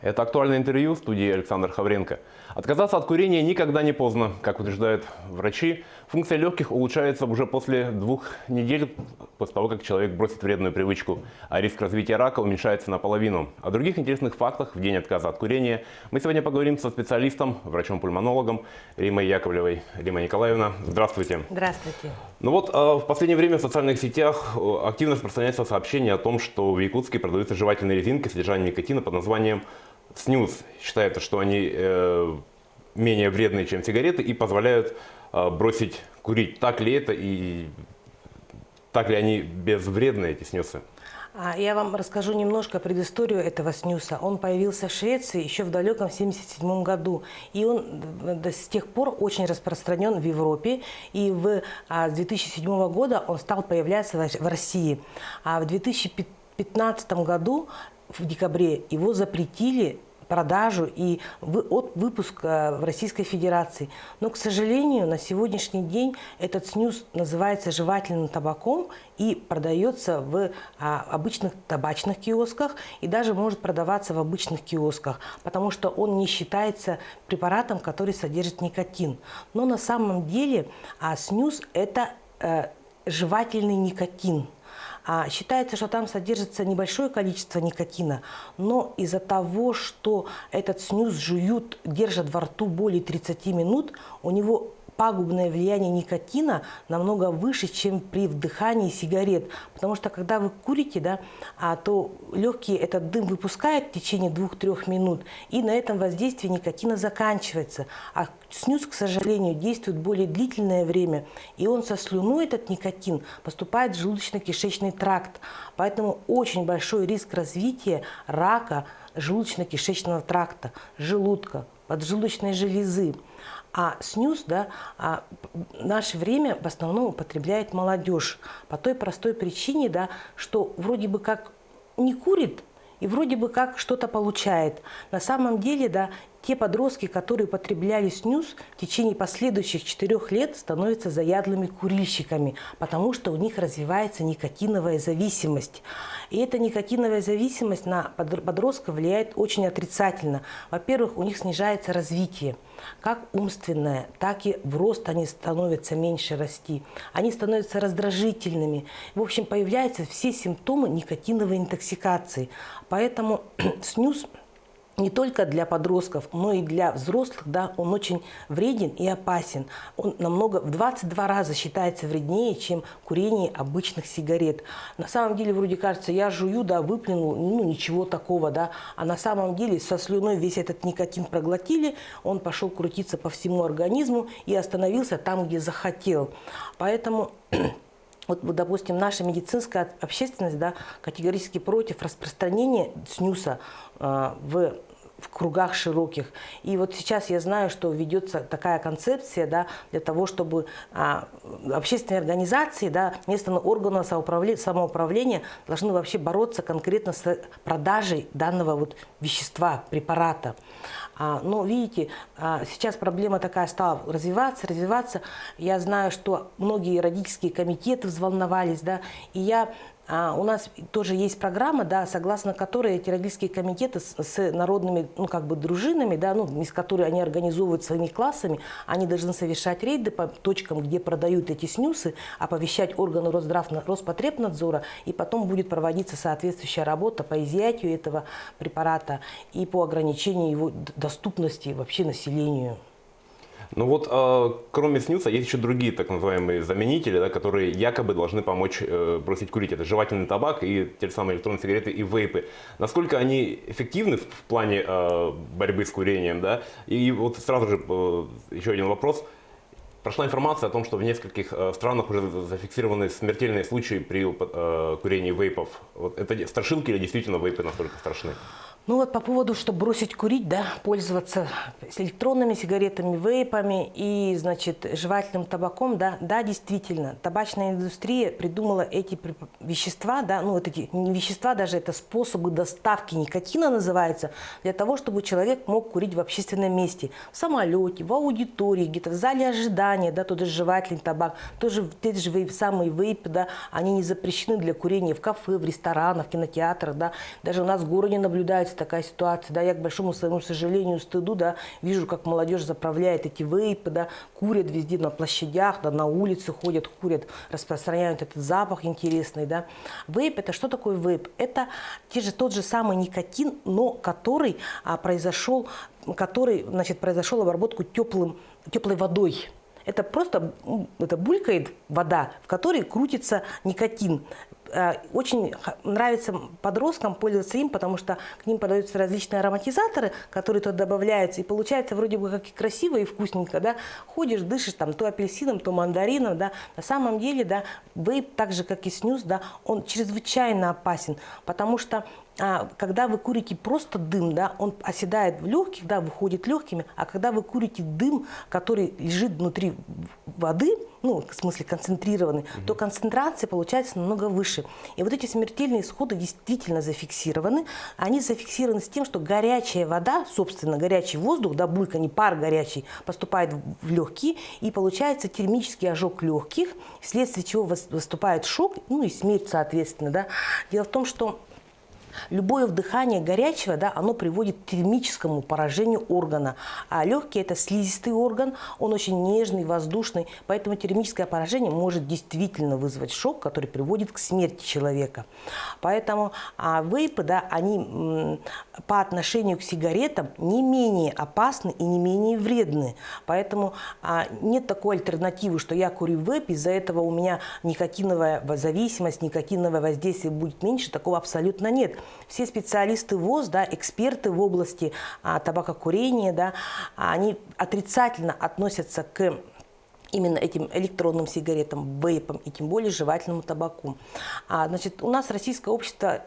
Это актуальное интервью в студии Александр Хавренко. Отказаться от курения никогда не поздно. Как утверждают врачи, функция легких улучшается уже после 2 недель после того, как человек бросит вредную привычку, а риск развития рака уменьшается наполовину. О других интересных фактах в день отказа от курения мы сегодня поговорим со специалистом, врачом-пульмонологом Риммой Яковлевой. Римма Николаевна, здравствуйте. Здравствуйте. Ну вот, в последнее время в социальных сетях активно распространяется сообщение о том, что в Якутске продаются жевательные резинки с содержанием никотина под названием снюс. Считается, что они менее вредные, чем сигареты, и позволяют бросить курить. Так ли это и так ли они безвредны, эти снюсы? Я вам расскажу немножко предысторию этого снюса. Он появился в Швеции еще в далеком 1977 году. И он с тех пор очень распространен в Европе. И с 2007 года он стал появляться в России. А в 2015 году, в декабре, его запретили продажу и выпуск в Российской Федерации. Но, к сожалению, на сегодняшний день этот снюс называется жевательным табаком и продается в обычных табачных киосках и даже может продаваться в обычных киосках, потому что он не считается препаратом, который содержит никотин. Но на самом деле снюс – это жевательный никотин. Считается, что там содержится небольшое количество никотина, но из-за того, что этот снюс жуют, держат во рту более 30 минут, у него пагубное влияние никотина намного выше, чем при вдыхании сигарет. Потому что когда вы курите, то легкие этот дым выпускают в течение 2-3 минут, и на этом воздействие никотина заканчивается. А снюс, к сожалению, действует более длительное время, и он со слюной, этот никотин, поступает в желудочно-кишечный тракт. Поэтому очень большой риск развития рака желудочно-кишечного тракта, желудка, поджелудочной железы. А снюс, в наше время в основном употребляет молодежь по той простой причине, что вроде бы как не курит и вроде бы как что-то получает. На самом деле, те подростки, которые употребляли снюс, в течение последующих 4 лет становятся заядлыми курильщиками, потому что у них развивается никотиновая зависимость. И эта никотиновая зависимость на подростков влияет очень отрицательно. Во-первых, у них снижается развитие, как умственное, так и в рост они становятся меньше расти. Они становятся раздражительными. В общем, появляются все симптомы никотиновой интоксикации. Поэтому снюс не только для подростков, но и для взрослых, он очень вреден и опасен. Он в 22 раза считается вреднее, чем курение обычных сигарет. На самом деле, вроде кажется, я жую, выплюнул, ничего такого, а на самом деле со слюной весь этот никотин проглотили, он пошел крутиться по всему организму и остановился там, где захотел. Поэтому допустим, наша медицинская общественность категорически против распространения снюса в кругах широких. И вот сейчас я знаю, что ведется такая концепция для того, чтобы общественные организации, местные органы самоуправления должны вообще бороться конкретно с продажей данного вещества, препарата. Но видите, сейчас проблема такая стала развиваться. Я знаю, что многие родительские комитеты взволновались, и у нас тоже есть программа, согласно которой эти родительские комитеты с народными дружинами, из которых они организовывают своими классами, они должны совершать рейды по точкам, где продают эти снюсы, оповещать органы Роспотребнадзора, и потом будет проводиться соответствующая работа по изъятию этого препарата и по ограничению его доступности вообще населению. Ну вот, кроме снюса, есть еще другие так называемые заменители, которые якобы должны помочь бросить курить. Это жевательный табак и те же самые электронные сигареты и вейпы. Насколько они эффективны в плане борьбы с курением? И вот сразу же еще один вопрос. Прошла информация о том, что в нескольких странах уже зафиксированы смертельные случаи при курении вейпов. Вот это страшилки или действительно вейпы настолько страшны? По поводу, чтобы бросить курить, пользоваться электронными сигаретами, вейпами и, жевательным табаком, действительно, табачная индустрия придумала эти вещества, эти не вещества, даже это способы доставки никотина называется, для того, чтобы человек мог курить в общественном месте, в самолете, в аудитории, где-то в зале ожидания, тот же жевательный табак, тоже те же самые вейпы, они не запрещены для курения в кафе, в ресторанах, в кинотеатрах, даже у нас в городе наблюдаются такая ситуация, да, я к большому своему сожалению, стыду, да, вижу, как молодежь заправляет эти вейпы, да, курят везде на площадях, да, на улице ходят, курят, распространяют этот запах интересный, да. Вейп, это что такое вейп? Это тот же самый никотин, но который произошел обработку теплой водой. Это просто булькает вода, в которой крутится никотин. Очень нравится подросткам пользоваться им, потому что к ним подаются различные ароматизаторы, которые туда добавляются, и получается вроде бы как и красиво, и вкусненько, да, ходишь, дышишь там то апельсином, то мандарином, да, на самом деле, да, вейп, так же как и снюс, да, он чрезвычайно опасен, потому что когда вы курите просто дым, да, он оседает в легких, да, выходит легкими, а когда вы курите дым, который лежит внутри воды, ну, в смысле концентрированный, то концентрация получается намного выше. И вот эти смертельные исходы действительно зафиксированы. Они зафиксированы с тем, что горячая вода, собственно, горячий воздух, да, бульканье, пар горячий, поступает в легкие, и получается термический ожог легких, вследствие чего выступает шок, ну и смерть, соответственно, да. Дело в том, что любое вдыхание горячего, да, оно приводит к термическому поражению органа. А легкий – это слизистый орган, он очень нежный, воздушный, поэтому термическое поражение может действительно вызвать шок, который приводит к смерти человека. Поэтому вейпы, да, они по отношению к сигаретам не менее опасны и не менее вредны. Поэтому нет такой альтернативы, что я курю вейп, из-за этого у меня никотиновая зависимость, никотиновое воздействие будет меньше. Такого абсолютно нет. Все специалисты ВОЗ, да, эксперты в области табакокурения, да, они отрицательно относятся к именно этим электронным сигаретам, вейпам и тем более жевательному табаку. Значит, у нас Российское общество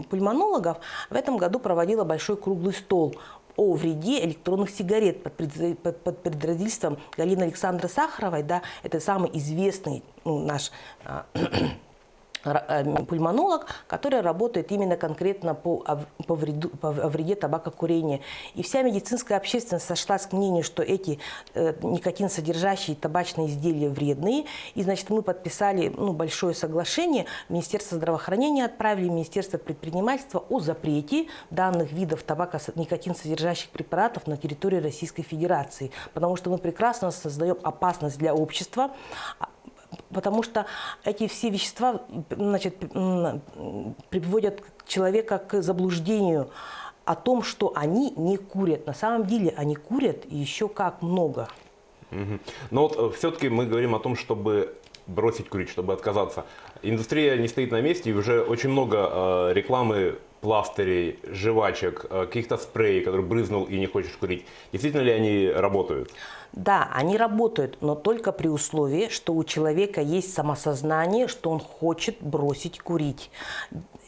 пульмонологов в этом году проводило большой круглый стол о вреде электронных сигарет под предводительством Галины Александры Сахаровой, да, это самый известный наш пульмонолог, который работает именно конкретно по вреде табакокурения. И вся медицинская общественность сошлась к мнению, что эти никотин-содержащие табачные изделия вредные. И, значит, мы подписали большое соглашение, Министерство здравоохранения отправили, Министерство предпринимательства о запрете данных видов никотин-содержащих препаратов на территории Российской Федерации. Потому что мы прекрасно создаем опасность для общества, потому что эти все вещества, значит, приводят человека к заблуждению о том, что они не курят. На самом деле они курят и еще как много. Но вот все-таки мы говорим о том, чтобы бросить курить, чтобы отказаться. Индустрия не стоит на месте, и уже очень много рекламы пластырей, жвачек, каких-то спреев, которые брызнул и не хочешь курить. Действительно ли они работают? Да, они работают, но только при условии, что у человека есть самосознание, что он хочет бросить курить.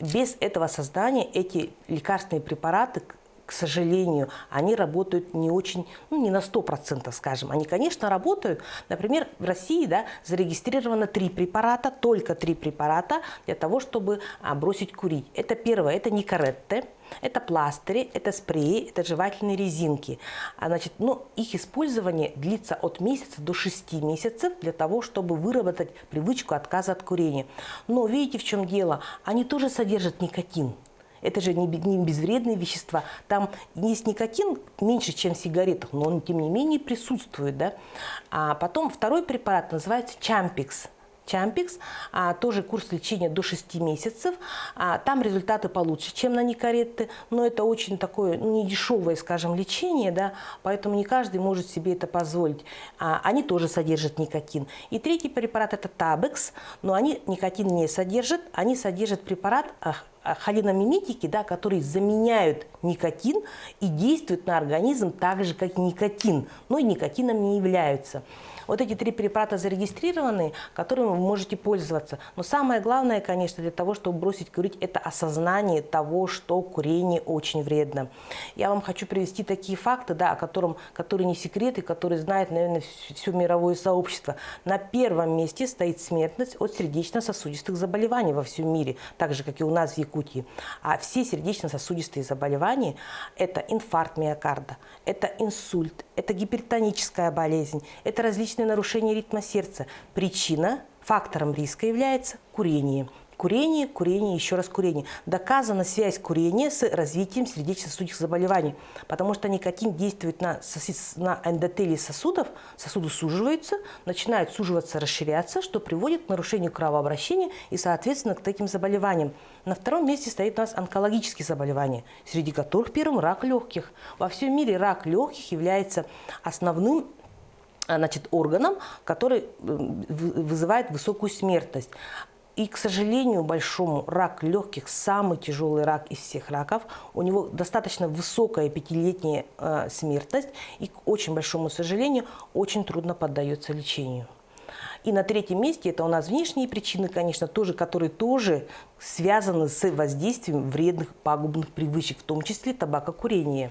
Без этого сознания эти лекарственные препараты, к сожалению, они работают не очень, не на 100%, скажем. Они, конечно, работают. Например, в России, да, зарегистрировано 3 препарата, только 3 препарата для того, чтобы бросить курить. Это первое, это Никаретте. Это пластыри, это спреи, это жевательные резинки. Значит, их использование длится от месяца до 6 месяцев для того, чтобы выработать привычку отказа от курения. Но видите, в чем дело? Они тоже содержат никотин. Это же не безвредные вещества. Там есть никотин меньше, чем в сигаретах, но он, тем не менее, присутствует. Да? А потом второй препарат называется Чампикс. Чампикс, тоже курс лечения до 6 месяцев. Там результаты получше, чем на Никаретте, но это очень такое недешевое, скажем, лечение, да, поэтому не каждый может себе это позволить. Они тоже содержат никотин. И третий препарат – это Табекс, но они никотин не содержат, они содержат препарат холиномиметики, да, которые заменяют никотин и действуют на организм так же, как и никотин, но и никотином не являются. Вот эти 3 препарата зарегистрированы, которыми вы можете пользоваться. Но самое главное, конечно, для того, чтобы бросить курить, это осознание того, что курение очень вредно. Я вам хочу привести такие факты, да, которые не секреты, которые знает, наверное, все мировое сообщество. На первом месте стоит смертность от сердечно-сосудистых заболеваний во всем мире, так же, как и у нас в Якутии. А все сердечно-сосудистые заболевания – это инфаркт миокарда, это инсульт, это гипертоническая болезнь, это различные нарушения ритма сердца. Причина, фактором риска является курение. Курение, курение, еще раз курение. Доказана связь курения с развитием сердечно-сосудистых заболеваний, потому что никотин действует на эндотелий сосудов, сосуды суживаются, начинают суживаться, расширяться, что приводит к нарушению кровообращения и, соответственно, к таким заболеваниям. На втором месте стоит у нас онкологические заболевания, среди которых первым рак легких. Во всем мире рак легких является основным органом, который вызывает высокую смертность. И, к сожалению, большому, рак легких самый тяжелый рак из всех раков. У него достаточно высокая пятилетняя смертность и, к очень большому сожалению, очень трудно поддается лечению. И на третьем месте это у нас внешние причины, конечно, которые тоже связаны с воздействием вредных пагубных привычек, в том числе табакокурения.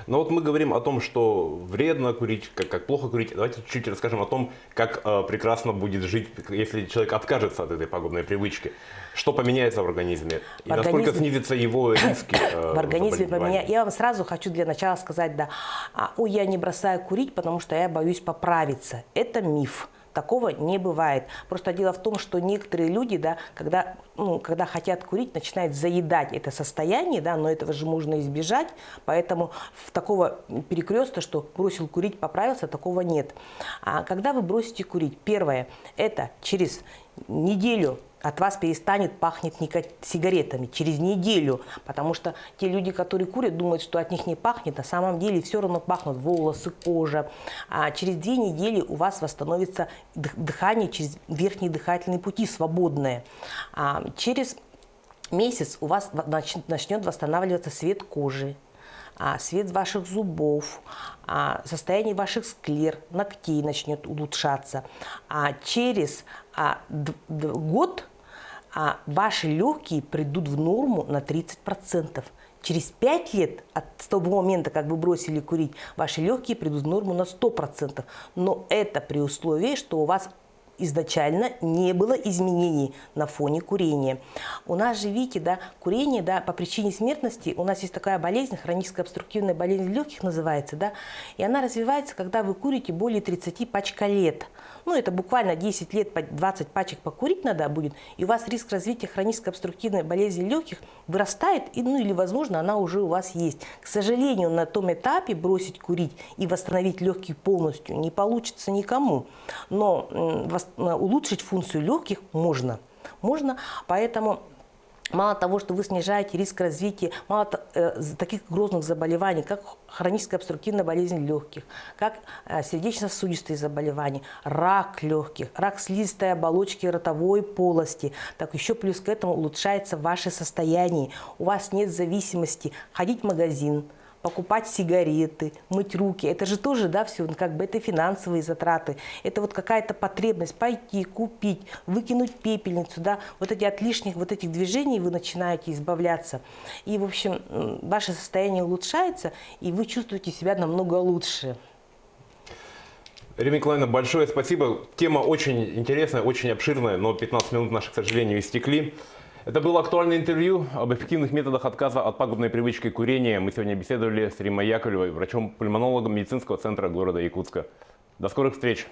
Но вот мы говорим о том, что вредно курить, как плохо курить. Давайте чуть-чуть расскажем о том, как прекрасно будет жить, если человек откажется от этой пагубной привычки. Что поменяется в организме? И насколько снизятся его риски в организме заболеваний? Я вам сразу хочу для начала сказать, да, я не бросаю курить, потому что я боюсь поправиться. Это миф. Такого не бывает. Просто дело в том, что некоторые люди, да, когда хотят курить, начинают заедать это состояние, да, но этого же можно избежать. Поэтому такого перекреста, что бросил курить, поправился, такого нет. А когда вы бросите курить, первое, это через неделю от вас перестанет пахнуть сигаретами, через неделю, потому что те люди, которые курят, думают, что от них не пахнет, на самом деле все равно пахнут волосы, кожа. А через 2 недели у вас восстановится дыхание через верхние дыхательные пути, свободное. Через месяц у вас начнет восстанавливаться цвет кожи, цвет ваших зубов, состояние ваших склер, ногтей начнет улучшаться. Через год ваши легкие придут в норму на 30%. Через 5 лет от того момента, как вы бросили курить, ваши легкие придут в норму на 100%. Но это при условии, что у вас изначально не было изменений на фоне курения. У нас же, видите, да, курение, да, по причине смертности, у нас есть такая болезнь, хроническая обструктивная болезнь легких называется, да, и она развивается, когда вы курите более 30 пачколет. Ну, это буквально 10 лет, 20 пачек покурить надо будет, и у вас риск развития хронической обструктивной болезни легких вырастает, или, возможно, она уже у вас есть. К сожалению, на том этапе бросить курить и восстановить легкие полностью не получится никому. Но улучшить функцию легких можно. Поэтому мало того, что вы снижаете риск развития таких грозных заболеваний, как хроническая обструктивная болезнь легких, как сердечно-сосудистые заболевания, рак легких, рак слизистой оболочки ротовой полости, так еще плюс к этому улучшается ваше состояние. У вас нет зависимости ходить в магазин, покупать сигареты, мыть руки. Это же тоже, да, все, это финансовые затраты. Это вот какая-то потребность пойти, купить, выкинуть пепельницу, да. Вот эти от лишних этих движений вы начинаете избавляться. И, в общем, ваше состояние улучшается, и вы чувствуете себя намного лучше. Ирина Николаевна, большое спасибо. Тема очень интересная, очень обширная, но 15 минут наши, к сожалению, истекли. Это было актуальное интервью об эффективных методах отказа от пагубной привычки курения. Мы сегодня беседовали с Риммой Яковлевой, врачом-пульмонологом медицинского центра города Якутска. До скорых встреч!